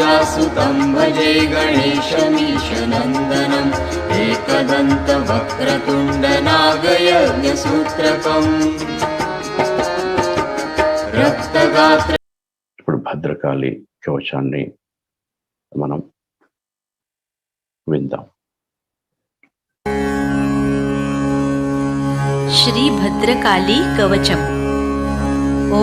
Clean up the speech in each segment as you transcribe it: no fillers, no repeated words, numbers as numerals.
प्रजासुतं भजे गणेशमीशनन्दनम् एकदन्तवक्रतुण्डनागयज्ञसूत्रकम् रक्तगात्र। ఇప్పుడు భద్రకాళి కవచాన్ని మనం విందాం. श्री भद्रकाली कवचम्। ॐ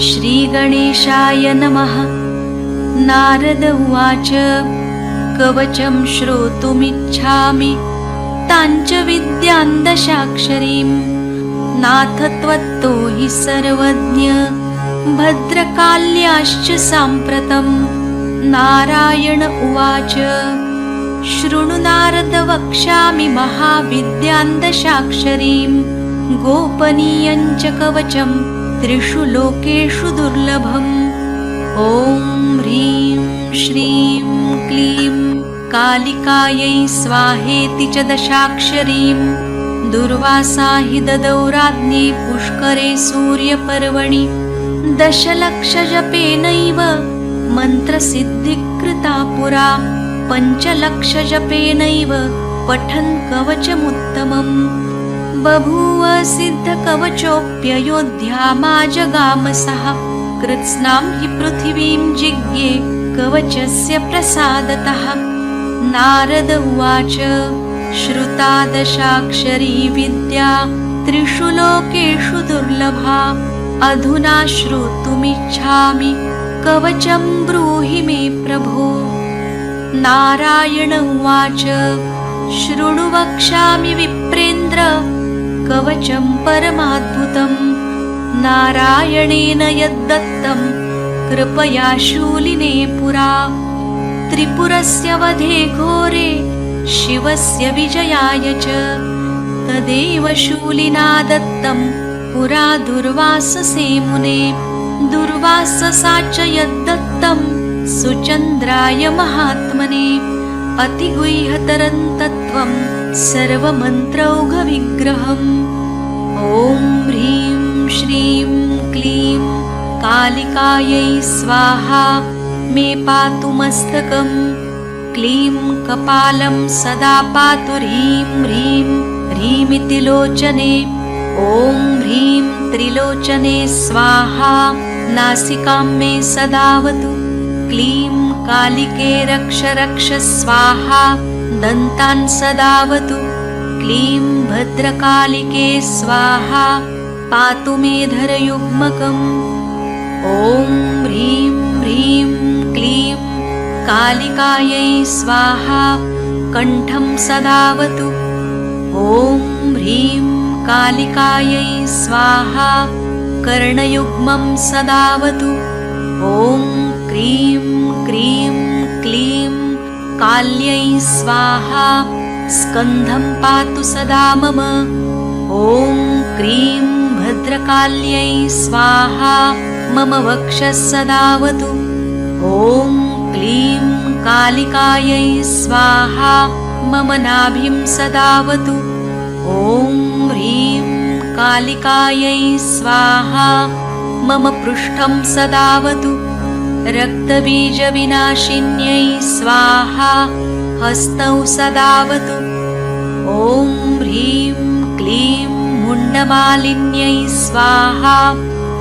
श्री गणेशाय नमः। नारद उवाच कवचं श्रोतुमिच्छामि ताञ्च विद्यां दशाक्षरीं नाथ त्वत्तो हि सर्वज्ञ भद्रकाल्याश्च साम्प्रतं। नारायण उवाच शृणु नारद वक्ष्यामि महाविद्यां दशाक्षरीं गोपनीयं च कवचं त्रिषु लोकेषु दुर्लभम्। ॐ ह्रीं श्रीं क्लीं कालिकायै स्वाहेति च दशाक्षरीं दुर्वासा हि ददौ राज्ञे पुष्करे सूर्यपर्वणि। दशलक्षजपेनैव मन्त्रसिद्धिकृता पुरा 5 जपेनैव पठन् कवचमुत्तमम्। बभूव सिद्धकवचोऽप्ययोध्यामाजगामसः कृत्स्नां हि पृथिवीं जिज्ञे कवचस्य प्रसादतः। नारद उवाच श्रुता दशाक्षरी विद्या त्रिषु लोकेषु दुर्लभा अधुना श्रोतुमिच्छामि कवचं ब्रूहि मे प्रभो। नारायण उवाच शृणु वक्ष्यामि विप्रेन्द्र कवचं परमाद्भुतं नारायणेन यद्दत्तं कृपया शूलिने पुरा। त्रिपुरस्य वधे घोरे शिवस्य विजयाय च तदेव शूलिना दत्तं पुरा दुर्वाससे मुने। दुर्वाससा च यद्दत्तं सुचन्द्राय महात्मने अतिगुह्यतरं तत्त्वं सर्वमन्त्रौघविग्रहम्। ॐ ह्रीं श्रीं क्लीं कालिकायै स्वाहा मे पातु मस्तकम्। क्लीं कपालं सदा पातु ह्रीं ह्रीं ह्रीमिति लोचने। ॐ ह्रीं त्रिलोचने स्वाहा नासिकां मे सदावतु। क्लीं कालिके रक्ष रक्ष स्वाहा दन्तान् सदावतु। क्लीं भद्रकालिके स्वाहा पातु मे धरयुग्मकम्। ॐ ह्रीं ह्रीं क्लीं कालिकायै स्वाहा कण्ठं सदावतु। ॐ ह्रीं कालिकायै स्वाहा कर्णयुग्मं सदावतु। ॐ क्रीं क्रीं क्लीं काल्यै स्वाहा स्कन्धं पातु सदा मम। ॐ क्रीं भद्रकाल्यै स्वाहा मम वक्षः सदावतु। ॐ क्लीं कालिकायै स्वाहा मम नाभिं सदावतु। ॐ ह्रीं कालिकायै स्वाहा मम पृष्ठं सदावतु। रक्तबीजविनाशिन्यै स्वाहा हस्तौ सदावतु। ॐ ह्रीं क्लीं मुण्डमालिन्यै स्वाहा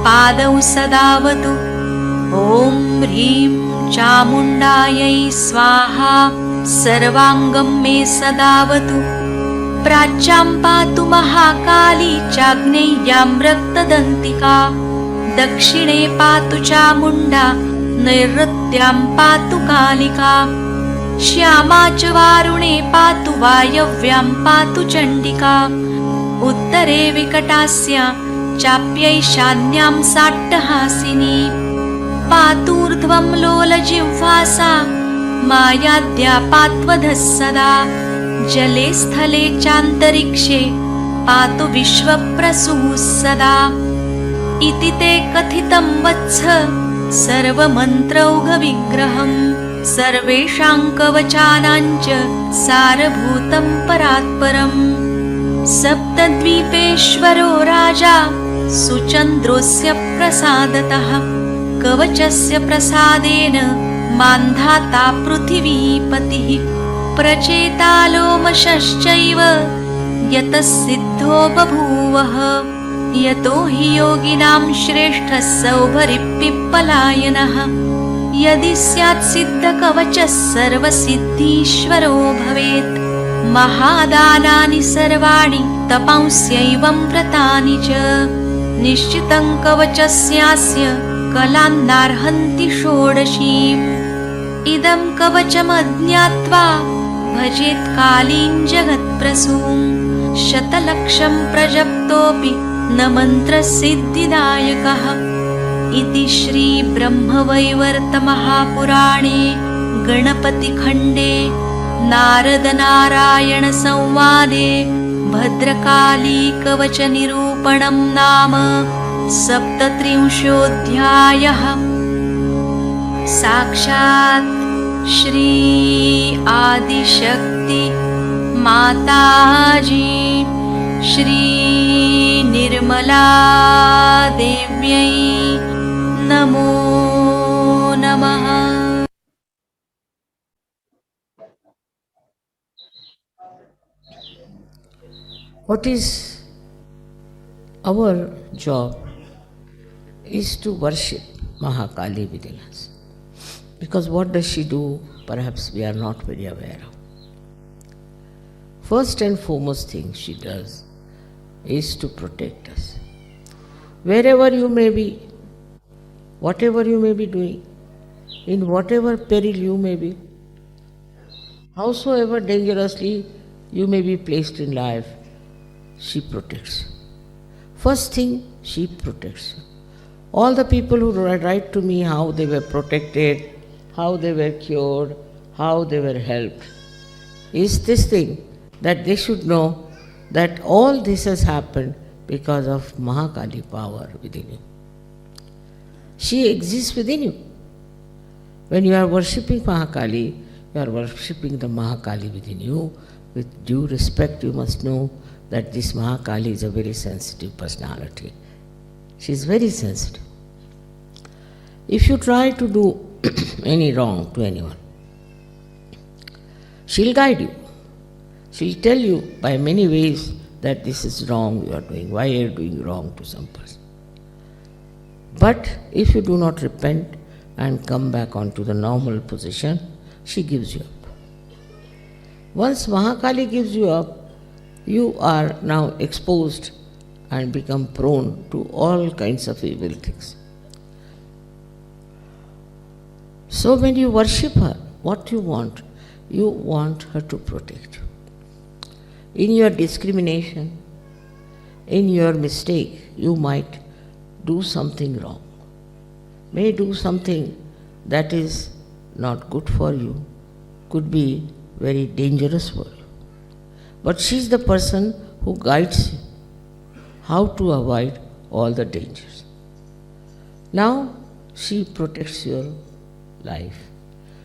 पादौ सदावतु। ॐ ह्रीं चामुण्डायै स्वाहा सर्वाङ्गं मे सदावतु। प्राच्यां पातु महाकाली चाग्नेय्यां रक्तदन्तिका। दक्षिणे पातु चामुण्डा नैऋत्यां पातु कालिका। श्यामा च वारुणे पातु वायव्यां पातु चण्डिका। उत्तरे विकटास्या चाप्यैशान्यां साट्टहासिनी। पातूर्ध्वं लोलजिह्वासा मायाद्या पात्वधः सदा। जले स्थले चान्तरिक्षे पातु विश्वप्रसूः सदा। इति ते कथितं वत्स सर्वमन्त्रौघविग्रहम्। सर्वेषां कवचानां च सारभूतं परात्परम्। सप्तद्वीपेश्वरो राजा सुचन्द्रोऽस्य प्रसादतः कवचस्य प्रसादेन मान्धाता पृथिवीपतिः प्रचेतालोमशश्चैव यतः सिद्धो बभूवः यतो हि योगिनां श्रेष्ठः सौभरिपिप्पलायनः यदि स्यात् सिद्धकवचः सर्वसिद्धीश्वरो भवेत् महादानानि सर्वाणि तपांस्यैवं व्रतानि च निश्चितं कवचस्यास्य कलान्नार्हन्ति षोडशीम् इदं कवचमज्ञात्वा भजेत् कालीं जगत्प्रसूं शतलक्षं प्रजप्तोऽपि न मन्त्रसिद्धिदायकः इति श्रीब्रह्मवैवर्तमहापुराणे गणपतिखण्डे नारदनारायणसंवादे भद्रकालीकवचनिरूपणं नाम 37 साक्षात् श्री आदिशक्ति माताजी श्री निर्मला देव्यै नमो नमः। What is our job is to worship Mahakali within us. Because what does she do? Perhaps we are not very aware of. First and foremost thing she does is to protect us. Wherever you may be, whatever you may be doing, in whatever peril you may be, howsoever dangerously you may be placed in life, she protects you. First thing, she protects you. All the people who write to me how they were protected, how they were cured, how they were helped, is this thing that they should know that all this has happened because of Mahakali power within you. She exists within you. When you are worshipping Mahakali, you are worshipping the Mahakali within you. With due respect, you must know that this Mahakali is a very sensitive personality. She is very sensitive. If you try to do any wrong to anyone, she'll guide you. She'll tell you by many ways that this is wrong you are doing, why you are doing wrong to some person. But if you do not repent and come back onto the normal position, she gives you up. Once Mahakali gives you up, you are now exposed and become prone to all kinds of evil things. So when you worship her, what you want her to protect you. In your discrimination, in your mistake, you might do something wrong, may do something that is not good for you, could be very dangerous for you. But she is the person who guides you how to avoid all the dangers. Now she protects your life,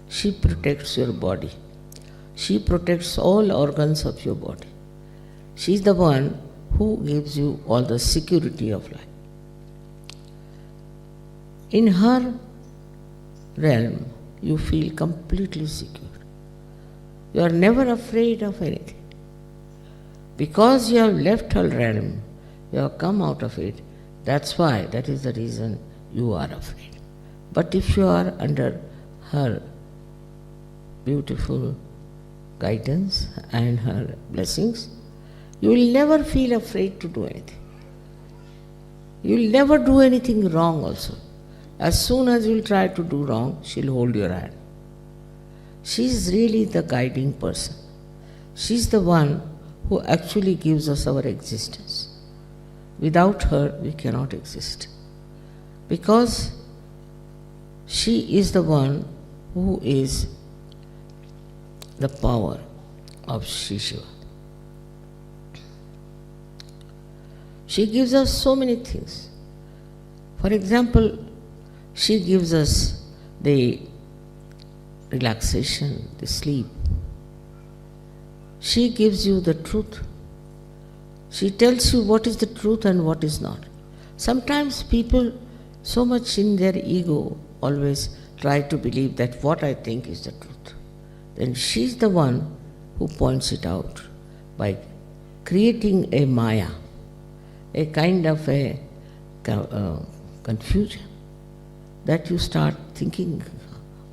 she protects your body, she protects all organs of your body. She is the one who gives you all the security of life. In her realm, you feel completely secure. You are never afraid of anything. Because you have left her realm, you have come out of it. That's why, that is the reason you are afraid. But if you are under her beautiful guidance and her blessings, you will never feel afraid to do anything. You will never do anything wrong also. As soon as you will try to do wrong, she will hold your hand. She is really the guiding person. She is the one who actually gives us our existence. Without her, we cannot exist. Because she is the one who is the power of Shri Shiva. She gives us so many things. For example, she gives us the relaxation, the sleep. She gives you the truth. She tells you what is the truth and what is not. Sometimes people, so much in their ego, always try to believe that what I think is the truth. Then she's the one who points it out by creating a maya, a kind of a confusion, that you start thinking,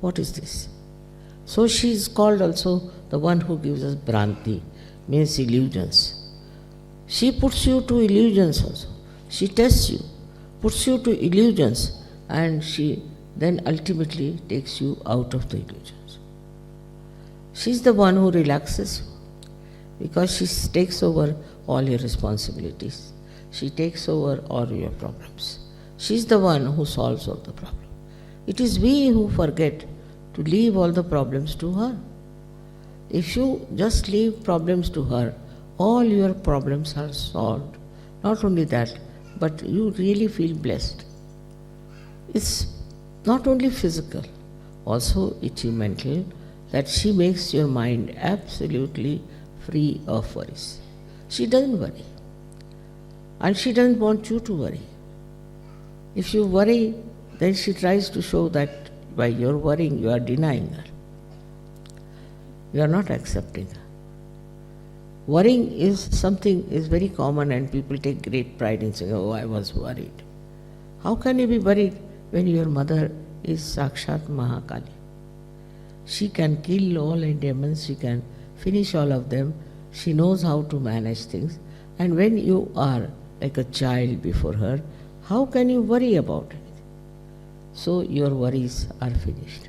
what is this? So she is called also the one who gives us Bhranti, means illusions. She puts you to illusions also. She tests you, puts you to illusions, and she then ultimately takes you out of the illusions. She's the one who relaxes you, because she takes over all your responsibilities. She takes over all your problems. She's the one who solves all the problems. It is we who forget to leave all the problems to her. If you just leave problems to her, all your problems are solved. Not only that, but you really feel blessed. It's not only physical, also it's mental, that she makes your mind absolutely free of worries. She doesn't worry. And she doesn't want you to worry. If you worry, then she tries to show that by your worrying you are denying her. You are not accepting her. Worrying is something is very common, and people take great pride in saying, oh, I was worried. How can you be worried when your mother is Sakshat Mahakali? She can kill all the demons, she can finish all of them, she knows how to manage things. And when you are like a child before her, how can you worry about it? So your worries are finished.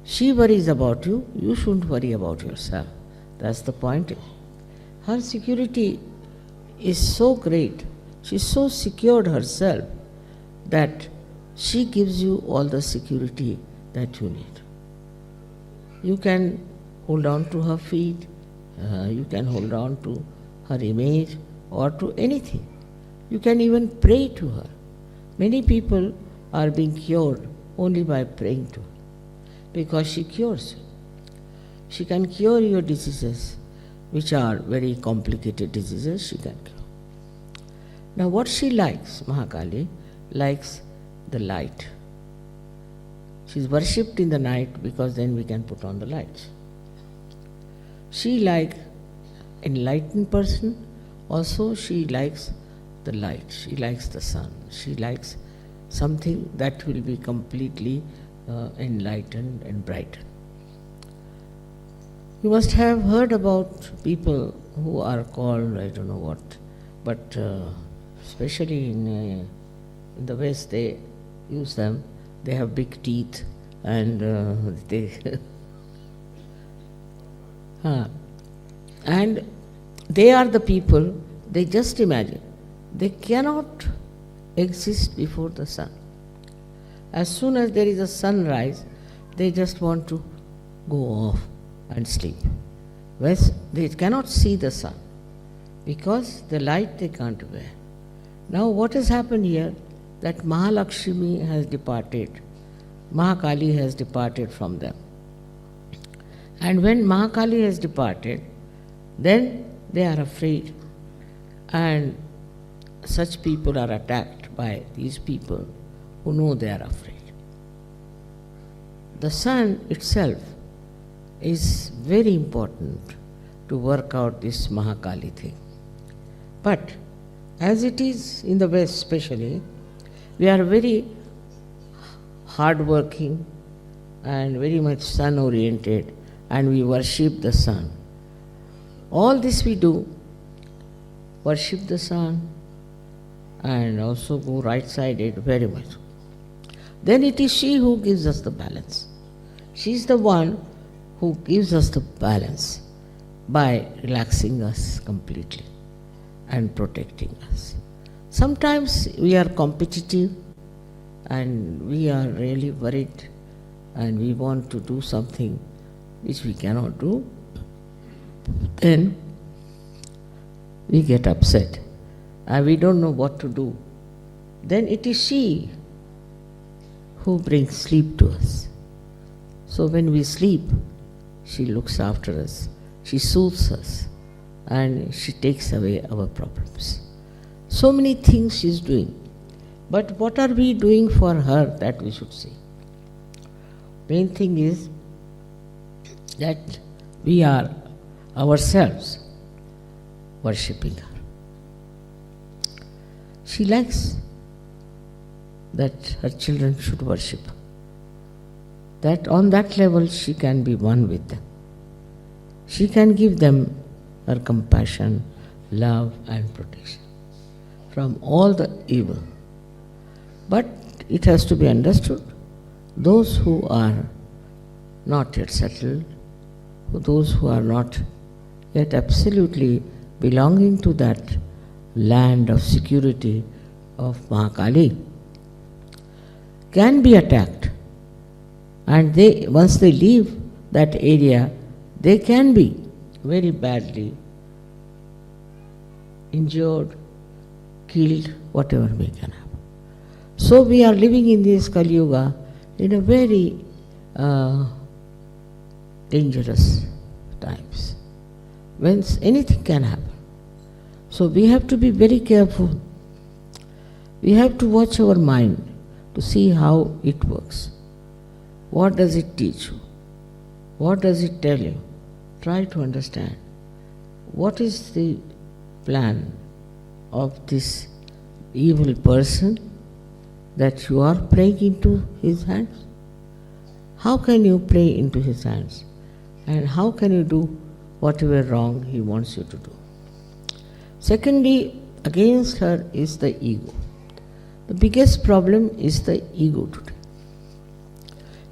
She worries about you, you shouldn't worry about yourself. That's the point. Her security is so great, she's so secured herself that she gives you all the security that you need. You can hold on to her feet, you can hold on to her image or to anything. You can even pray to her. Many people are being cured only by praying to her, because she cures you. She can cure your diseases, which are very complicated diseases, she can cure. Now what she likes, Mahakali, likes the light. She's worshipped in the night because then we can put on the lights. She likes enlightened person, also she likes the light, she likes the sun, she likes something that will be completely enlightened and brightened. You must have heard about people who are called, I don't know what, but especially in the West they use them. They have big teeth and and they are the people, they just imagine, they cannot exist before the sun. As soon as there is a sunrise, they just want to go off and sleep. Whereas they cannot see the sun because the light they can't bear. Now what has happened here, that Mahalakshmi has departed, Mahakali has departed from them. And when Mahakali has departed, then they are afraid, and such people are attacked by these people who know they are afraid. The sun itself is very important to work out this Mahakali thing. But as it is in the West especially, we are very hard-working and very much sun-oriented, and we worship the sun. All this we do, worship the sun and also go right-sided very much. Then it is she who gives us the balance. She is the one who gives us the balance by relaxing us completely and protecting us. Sometimes we are competitive and we are really worried and we want to do something which we cannot do. Then we get upset and we don't know what to do. Then it is she who brings sleep to us. So when we sleep, she looks after us, she soothes us, and she takes away our problems. So many things she is doing. But what are we doing for her, that we should see. Main thing is that we are ourselves worshipping her. She likes that her children should worship. That on that level she can be one with them. She can give them her compassion, love and protection from all the evil. But it has to be understood, those who are not yet settled, those who are not yet absolutely belonging to that land of security of Mahakali, can be attacked. And once they leave that area, they can be very badly injured, killed, whatever may can happen. So we are living in this Kali Yuga in a very dangerous times, when anything can happen. So we have to be very careful. We have to watch our mind to see how it works. What does it teach you? What does it tell you? Try to understand. What is the plan of this evil person that you are playing into his hands? How can you play into his hands? And how can you do whatever wrong he wants you to do? Secondly, against her is the ego. The biggest problem is the ego today.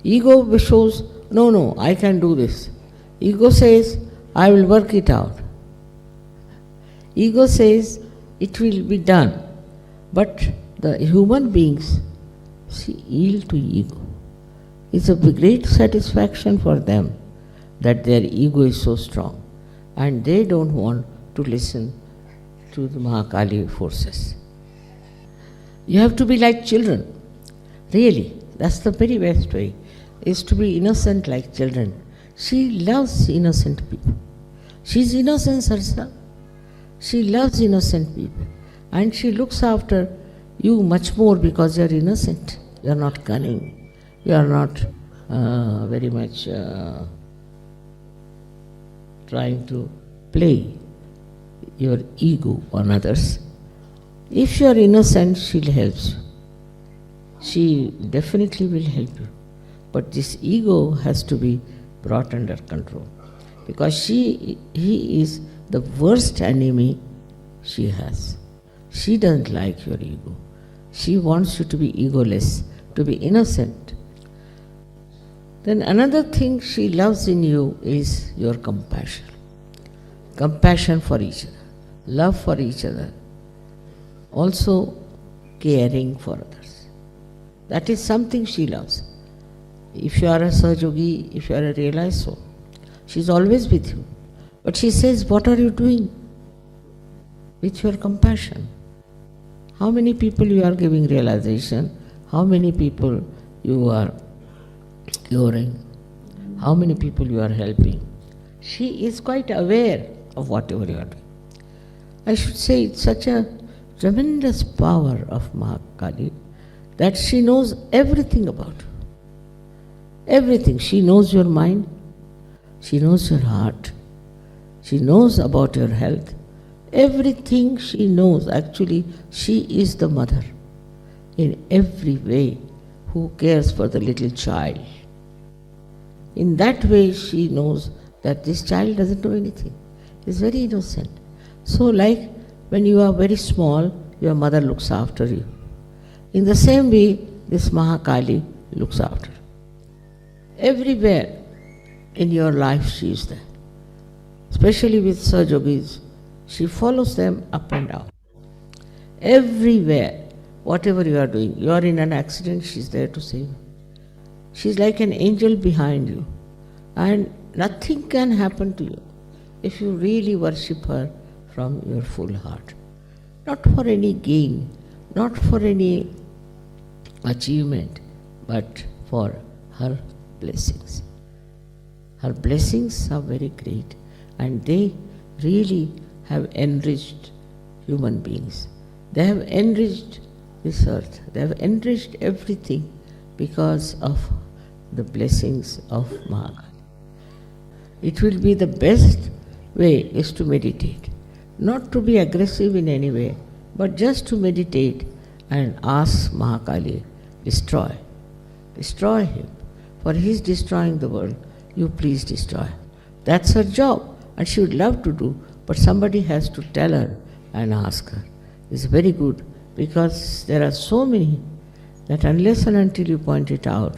Ego shows, no, I can do this. Ego says, I will work it out. Ego says, it will be done. But the human beings yield to ego. It's a great satisfaction for them that their ego is so strong, and they don't want to listen to the Mahakali forces. You have to be like children. Really, that's the very best way, is to be innocent like children. She loves innocent people. She's innocence herself. She loves innocent people. And she looks after you much more because you're innocent. You're not cunning. You're not very much trying to play your ego on others. If you are innocent, she'll help you. She definitely will help you. But this ego has to be brought under control, because he is the worst enemy she has. She doesn't like your ego. She wants you to be egoless, to be innocent. Then another thing she loves in you is your compassion. Compassion for each other, love for each other, also caring for others. That is something she loves. If you are a Sahajogi, if you are a realized soul, she is always with you. But she says, what are you doing with your compassion? How many people you are giving realization? How many people you are curing? How many people you are helping? She is quite aware of whatever you are doing. I should say it's such a tremendous power of Mahakali that she knows everything about you. Everything. She knows your mind. She knows your heart. She knows about your health. Everything she knows. Actually, she is the mother in every way who cares for the little child. In that way, she knows that this child doesn't know anything. He's very innocent. So like when you are very small, your mother looks after you. In the same way, this Mahakali looks after you. Everywhere in your life she is there. Especially with Sahajogis, she follows them up and down. Everywhere, whatever you are doing, you are in an accident, she's there to save you. She's like an angel behind you. And nothing can happen to you if you really worship her from your full heart. Not for any gain, not for any achievement, but for her blessings. Her blessings are very great, and they really have enriched human beings. They have enriched this earth. They have enriched everything because of the blessings of Mahakali. It will be the best way is to meditate. Not to be aggressive in any way, but just to meditate and ask Mahakali, destroy him. For he is destroying the world. You please destroy. That's her job, and she would love to do, but somebody has to tell her and ask her. It's very good, because there are so many that unless and until you point it out,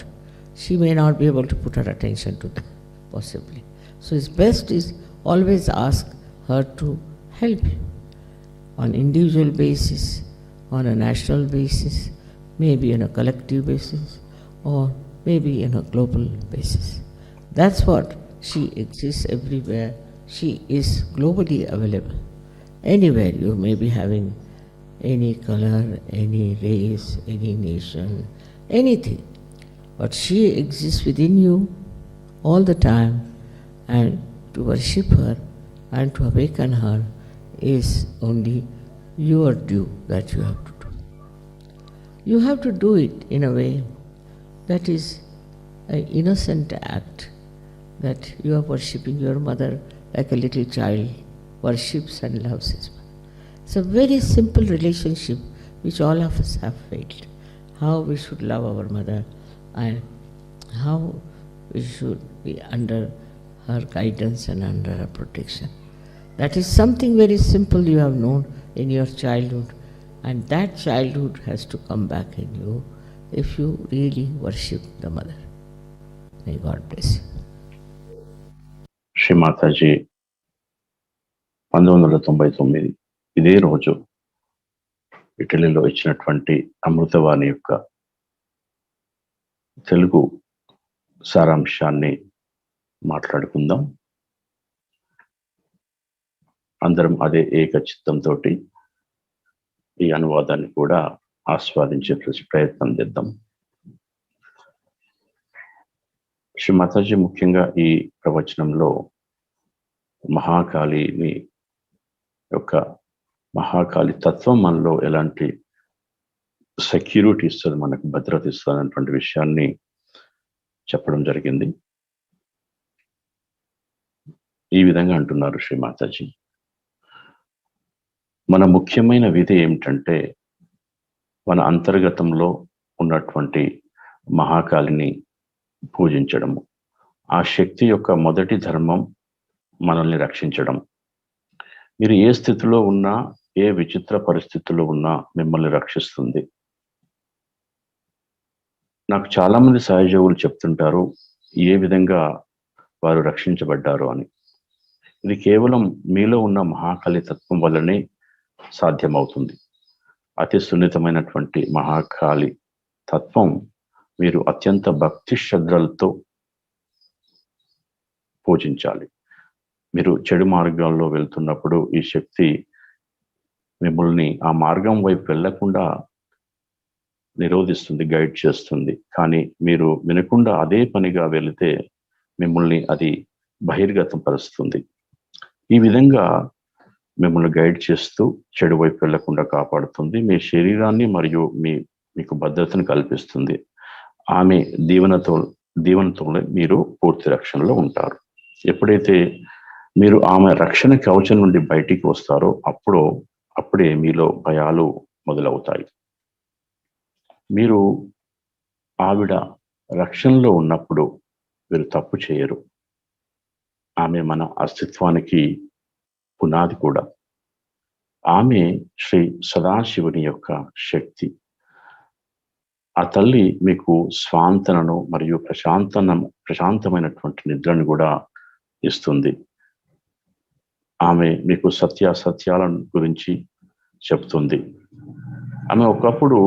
she may not be able to put her attention to that, possibly. So it's best is always ask her to help you on individual basis, on a national basis, maybe on a collective basis, or maybe on a global basis. That's what she exists everywhere. She is globally available. Anywhere you may be having any color, any race, any nation, anything. But she exists within you all the time, and to worship her and to awaken her is only your due that you have to do. You have to do it in a way that is an innocent act, that you are worshipping your mother like a little child worships and loves his mother. It's a very simple relationship which all of us have failed. How we should love our mother and how we should be under her guidance and under her protection. That is something very simple you have known in your childhood, and that childhood has to come back in you if you really worship the mother. May God bless you. Shri Mataji 1999 ఇదే రోజు ఇటలీలో ఇచ్చినటువంటి అమృతవాణి యొక్క తెలుగు సారాంశాన్ని మాట్లాడుకుందాం. అందరం అదే ఏకచిత్తంతో ఈ అనువాదాన్ని కూడా ఆస్వాదించే ప్రయత్నం చేద్దాం. శ్రీ మాతాజీ ముఖ్యంగా ఈ ప్రవచనంలో మహాకాళి తత్వం మనలో ఎలాంటి సెక్యూరిటీ ఇస్తుంది, మనకు భద్రత ఇస్తుంది అన్నటువంటి విషయాన్ని చెప్పడం జరిగింది. ఈ విధంగా అంటున్నారు శ్రీ మాతాజీ, మన ముఖ్యమైన విధి ఏమిటంటే మన అంతర్గతంలో ఉన్నటువంటి మహాకాళిని పూజించడము. ఆ శక్తి యొక్క మొదటి ధర్మం మనల్ని రక్షించడం. మీరు ఏ స్థితిలో ఉన్నా, ఏ విచిత్ర పరిస్థితుల్లో ఉన్నా మిమ్మల్ని రక్షిస్తుంది. నాకు చాలా మంది సహయోగులు చెప్తుంటారు ఏ విధంగా వారు రక్షించబడ్డారు అని. ఇది కేవలం మీలో ఉన్న మహాకాళి తత్వం వల్లనే సాధ్యమవుతుంది. అతి సున్నితమైనటువంటి మహాకాళి తత్వం మీరు అత్యంత భక్తి శ్రద్ధలతో పూజించాలి. మీరు చెడు మార్గాల్లో వెళ్తున్నప్పుడు ఈ శక్తి మిమ్మల్ని ఆ మార్గం వైపు వెళ్లకుండా నిరోధిస్తుంది, గైడ్ చేస్తుంది. కానీ మీరు వినకుండా అదే పనిగా వెళితే మిమ్మల్ని అది బహిర్గతం పరుస్తుంది. ఈ విధంగా మిమ్మల్ని గైడ్ చేస్తూ చెడు వైపు వెళ్లకుండా కాపాడుతుంది. మీ శరీరాన్ని మరియు మీకు భద్రతను కల్పిస్తుంది. ఆమె దీవెనతో మీరు పూర్తి రక్షణలో ఉంటారు. ఎప్పుడైతే మీరు ఆమె రక్షణ కవచం నుండి బయటికి వస్తారో అప్పుడే మీలో భయాలు మొదలవుతాయి. మీరు ఆవిడ రక్షణలో ఉన్నప్పుడు మీరు తప్పు చేయరు. ఆమె మన అస్తిత్వానికి పునాది కూడా. ఆమె శ్రీ సదాశివుని యొక్క శక్తి. ఆ తల్లి మీకు స్వాంతనను మరియు ప్రశాంతమైనటువంటి నిద్రను కూడా ఇస్తుంది. ఆమె మీకు సత్యాల గురించి చెప్తుంది. ఆమె ఒకప్పుడు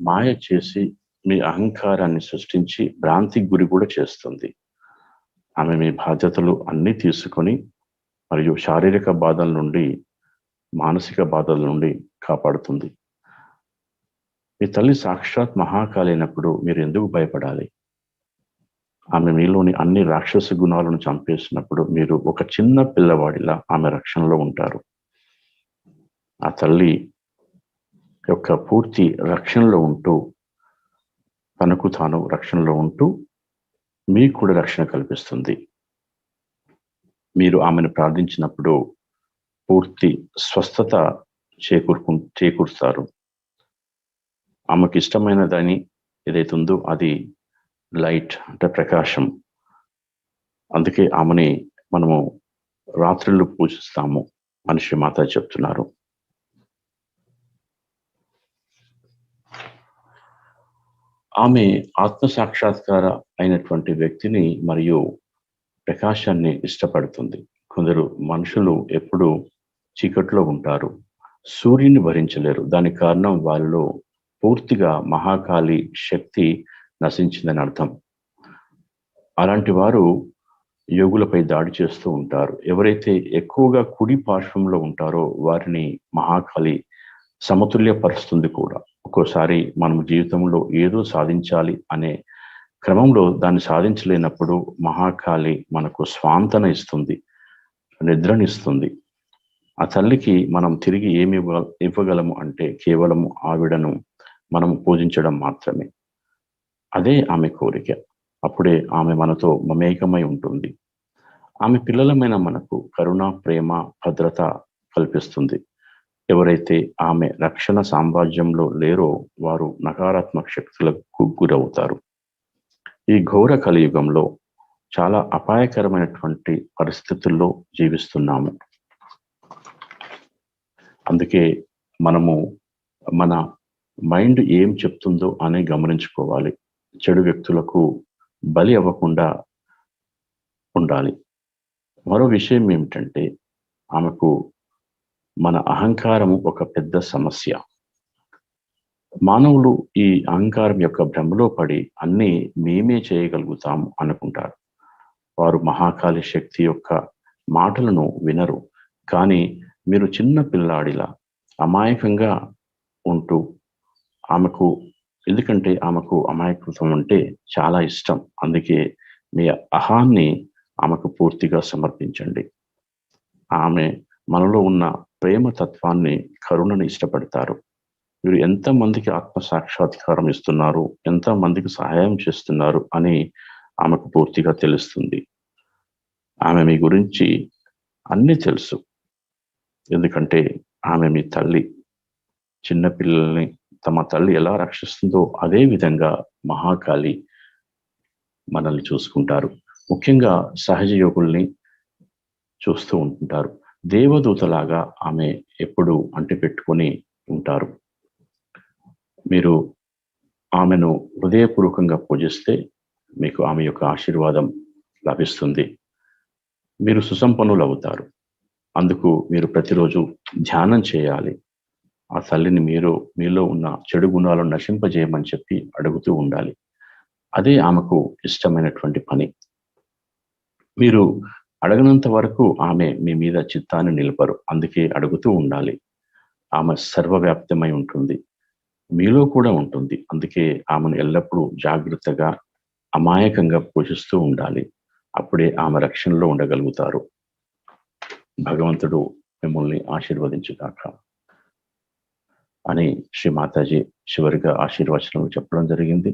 మాయ చేసి మీ అహంకారాన్ని సృష్టించి భ్రాంతికి గురి కూడా చేస్తుంది. ఆమె మీ బాధ్యతలు అన్నీ తీసుకొని మరియు శారీరక బాధల నుండి, మానసిక బాధల నుండి కాపాడుతుంది. మీ తల్లి సాక్షాత్ మహాకాళి అయినప్పుడు మీరు ఎందుకు భయపడాలి? ఆమె మీలోని అన్ని రాక్షస గుణాలను చంపేసినప్పుడు మీరు ఒక చిన్న పిల్లవాడిలా ఆమె రక్షణలో ఉంటారు. ఆ తల్లి యొక్క పూర్తి రక్షణలో ఉంటూ, తనకు తాను రక్షణలో ఉంటూ మీకు కూడా రక్షణ కల్పిస్తుంది. మీరు ఆమెను ప్రార్థించినప్పుడు పూర్తి స్వస్థత చేకూరుస్తారు. ఆమెకు ఇష్టమైన దాని ఏదైతే ఉందో అది లైట్, అంటే ప్రకాశం. అందుకే ఆమెని మనము రాత్రులు పూజిస్తాము అని శ్రీమాత చెప్తున్నారు. ఆమె ఆత్మ సాక్షాత్కార అయినటువంటి వ్యక్తిని మరియు ప్రకాశాన్ని ఇష్టపడుతుంది. కొందరు మనుషులు ఎప్పుడు చీకట్లో ఉంటారు, సూర్యుని భరించలేరు. దానికి కారణం వాళ్ళలో పూర్తిగా మహాకాళి శక్తి నశించిందని అర్థం. అలాంటి వారు యోగులపై దాడి చేస్తూ ఉంటారు. ఎవరైతే ఎక్కువగా కుడి పార్శ్వంలో ఉంటారో వారిని మహాకాళి సమతుల్యపరుస్తుంది కూడా. ఒక్కోసారి మనం జీవితంలో ఏదో సాధించాలి అనే క్రమంలో దాన్ని సాధించలేనప్పుడు మహాకాళి మనకు స్వాంతన ఇస్తుంది, నిద్రనిస్తుంది. ఆ తల్లికి మనం తిరిగి ఏమి ఇవ్వగలము అంటే కేవలము ఆవిడను మనం పూజించడం మాత్రమే. అదే ఆమె కోరిక. అప్పుడే ఆమె మనతో మమేకమై ఉంటుంది. ఆమె పిల్లలమైన మనకు కరుణ, ప్రేమ, భద్రత కల్పిస్తుంది. ఎవరైతే ఆమె రక్షణ సామ్రాజ్యంలో లేరో వారు నకారాత్మక శక్తులకు గురవుతారు. ఈ ఘోర కలియుగంలో చాలా అపాయకరమైనటువంటి పరిస్థితుల్లో జీవిస్తున్నాము. అందుకే మనము మన మైండ్ ఏం చెప్తుందో అని గమనించుకోవాలి. చెడు వ్యక్తులకు బలి అవ్వకుండా ఉండాలి. మరో విషయం ఏమిటంటే ఆమెకు మన అహంకారం ఒక పెద్ద సమస్య. మానవులు ఈ అహంకారం యొక్క భ్రమలో పడి అన్నీ మేమే చేయగలుగుతాము అనుకుంటారు. వారు మహాకాళి శక్తి యొక్క మాటలను వినరు. కానీ మీరు చిన్న పిల్లాడిలా అమాయకంగా ఉంటూ ఎందుకంటే ఆమెకు అమాయకత్వం అంటే చాలా ఇష్టం. అందుకే మీ అహాన్ని ఆమెకు పూర్తిగా సమర్పించండి. ఆమె మనలో ఉన్న ప్రేమ తత్వాన్ని, కరుణని ఇష్టపడతారు. మీరు ఎంతమందికి ఆత్మ సాక్షాత్కారం ఇస్తున్నారు, ఎంతమందికి సహాయం చేస్తున్నారు అని ఆమెకు పూర్తిగా తెలుస్తుంది. ఆమె మీ గురించి అన్నీ తెలుసు. ఎందుకంటే ఆమె మీ తల్లి. చిన్నపిల్లల్ని తమ తల్లి ఎలా రక్షిస్తుందో అదే విధంగా మహాకాళి మనల్ని చూసుకుంటారు. ముఖ్యంగా సహజ యోగుల్ని చూస్తూ ఉంటుంటారు. దేవదూతలాగా ఆమె ఎప్పుడు అంటిపెట్టుకొని ఉంటారు. మీరు ఆమెను హృదయపూర్వకంగా పూజిస్తే మీకు ఆమె యొక్క ఆశీర్వాదం లభిస్తుంది. మీరు సుసంపన్నులు అవుతారు. అందుకు మీరు ప్రతిరోజు ధ్యానం చేయాలి. ఆ తల్లిని మీలో ఉన్న చెడు గుణాలను నశింపజేయమని చెప్పి అడుగుతూ ఉండాలి. అదే ఆమెకు ఇష్టమైనటువంటి పని. మీరు అడగనంత వరకు ఆమె మీ మీద చిత్తాన్ని నిలపరు. అందుకే అడుగుతూ ఉండాలి. ఆమె సర్వవ్యాప్తమై ఉంటుంది, మీలో కూడా ఉంటుంది. అందుకే ఆమెను ఎల్లప్పుడూ జాగ్రత్తగా, అమాయకంగా పూజిస్తూ ఉండాలి. అప్పుడే ఆమె రక్షణలో ఉండగలుగుతారు. భగవంతుడు మిమ్మల్ని ఆశీర్వదించుగాక అని శ్రీ మాతాజీ చివరిగా ఆశీర్వచనం చెప్పడం జరిగింది.